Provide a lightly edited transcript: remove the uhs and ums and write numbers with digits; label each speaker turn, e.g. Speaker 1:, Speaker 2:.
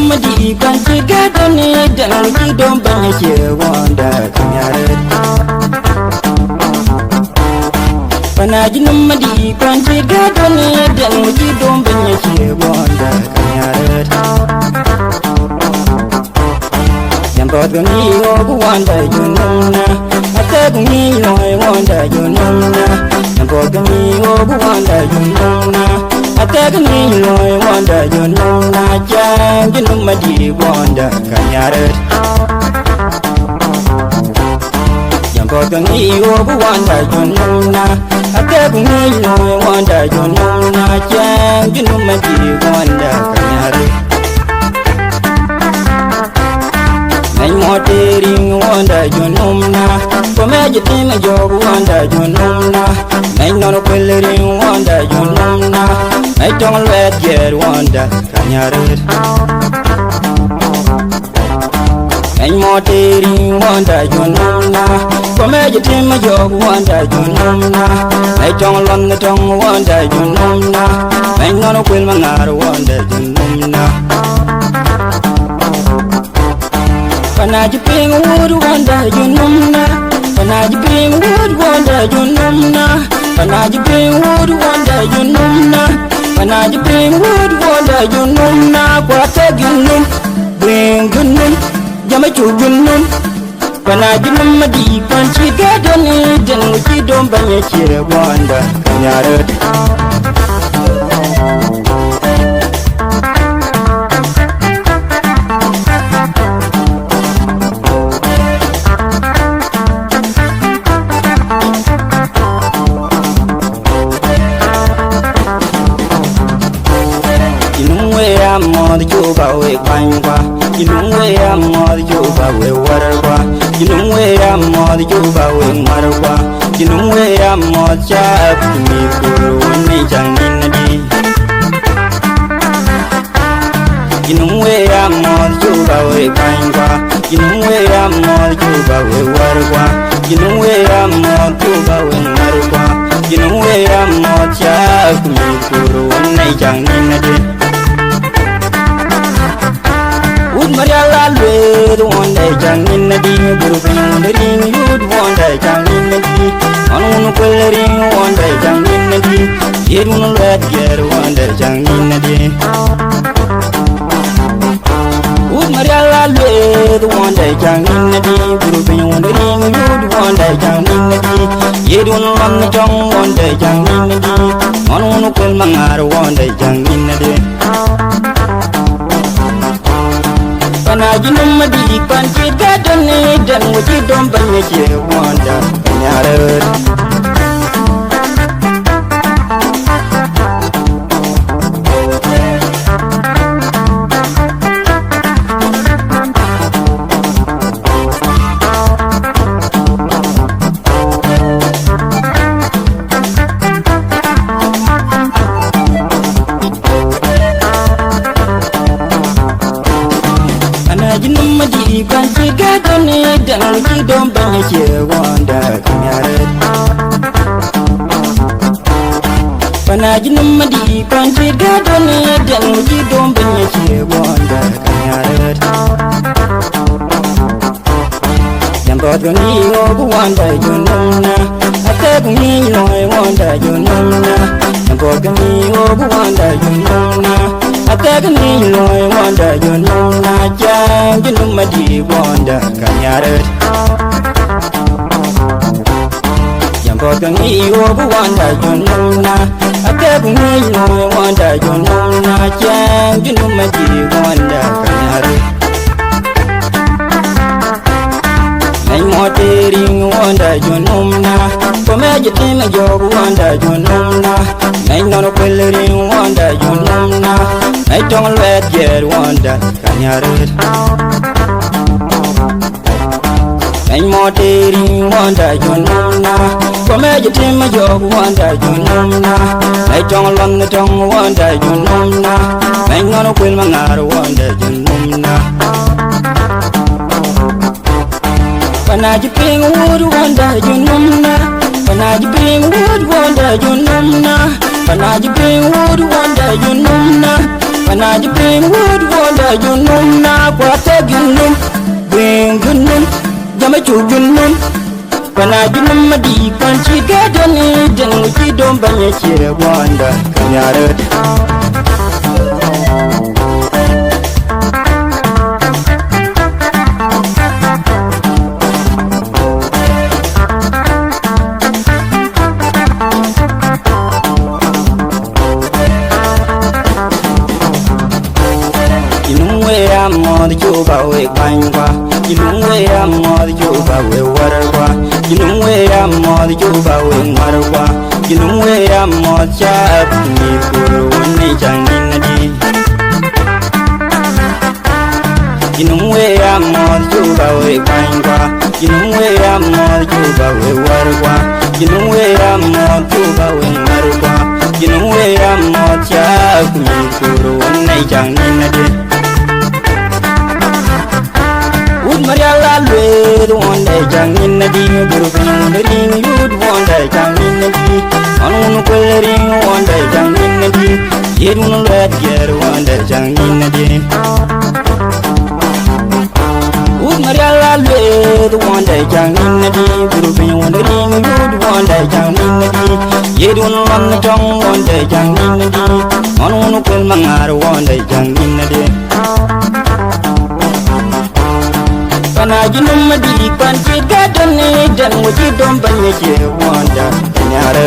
Speaker 1: Madi kanci gado ne dan wuki don banya ke wanda kan yare Bana jinin madi kanci gado ne dan wuki don banya ke wanda kan yare Yang bot gani ogu wanda yunumna Ate gumi noy wanda yunumna Yang bot gani ogu wanda yunumna Ate gani noy wanda yunumna Jang jinum madi wanda kanyare Yang bot gani ogu wanda yunumna Ate gani noy wanda yunumna Jang jinum madi wanda kanyare Nai motering wanda yunumna Komeje tima jogu wanda yunumna Nai nono kwelering wanda yunumna Nai tong let yer wanda kanyare Nai motering wanda yunumna Komeje tima jogu wanda yunumna Nai tong lon tong wanda yunumna Nai nono kwel mangar wanda yunumna Panaji ping wood wanda yunumna Panaji ping wood wanda yunumna Panaji ping wood wanda yunumna Panaji ping wood wanda yunumna Kwate yunum bring gunum Jama chu yunum Panaji numadi panchi gadoni Dan wuki don banya chire wanda kanyare Mod juba we kwangwa Inungwe mod juba we warwa Inungwe mod juba we marwa Inungwe mod chap mi kuru ni janginadi Inungwe mod juba we kwangwa Inungwe mod juba we warwa Inungwe mod juba we marwa Inungwe mod chap mi kuru ni janginadi Mariala lwe one day jangin na di burufin the ring you'd one day jangin na di on coloring one day jangin na di yet one let get one day jangin na di Mariala lwe one day jangin na di burufin the ring you'd one day jangin na di yet one on the jong one day jangin na di on col mangar one day jangin na di Panaji numadi panchi gadoni Dan wuki don banya ke wanda kanyare Numadi panchi gadoni Dan wuki don banya ke wanda kanyare Panaji numadi panchi gadoni Dan wuki don banya ke wanda kanyare Yang bot gani ogu wanda yunumna Ate gani noy wanda yunumna Yang bot gani ogu wanda yunumna Ate gani noy wanda yunumna Jang jinumadi wanda kanyare Yang bot gani ogu wanda yunumna Ate gani noy wanda yunumna Jang jinumadi wanda kanyare Nai motering wanda yunumna Komeje tima jogu wanda yunumna Nai nono kwelering wanda yunumna Nai tong let yer wanda kanyare anh mò teri wanda junumna kome jitim jog wanda junumna ay tong lon tong wanda junumna ay ngono kwel mangar wanda junumna panaji ping wood wanda junumna panaji ping wood wanda junumna panaji ping wood wanda junumna panaji ping wood wanda junumna kwata junum bing junum jama chu junum panaji namadi panchi gadani den wuci don banya cire wanda kanyare Mod juba we bangwa Jinungwe mod juba we warwa Jinungwe mod juba we marwa Jinungwe mod chap ni kuru ni jangin di Jinungwe mod juba we bangwa Jinungwe mod juba we warwa Jinungwe mod juba we marwa Jinungwe mod chap ni kuru ni jangin di Mariala lwe one day jangin na di guru pin ring you'd one day jangin na di anu ko ring one day jangin na di yedun let ger one day jangin na di Mariala lwe one day jangin na di guru pin ring you'd one day jangin na di yedun lam tong one day jangin na di anu ko mangar one day jangin na di Panaji namadi panchi gadani dan wuci don banya cire wanda nyare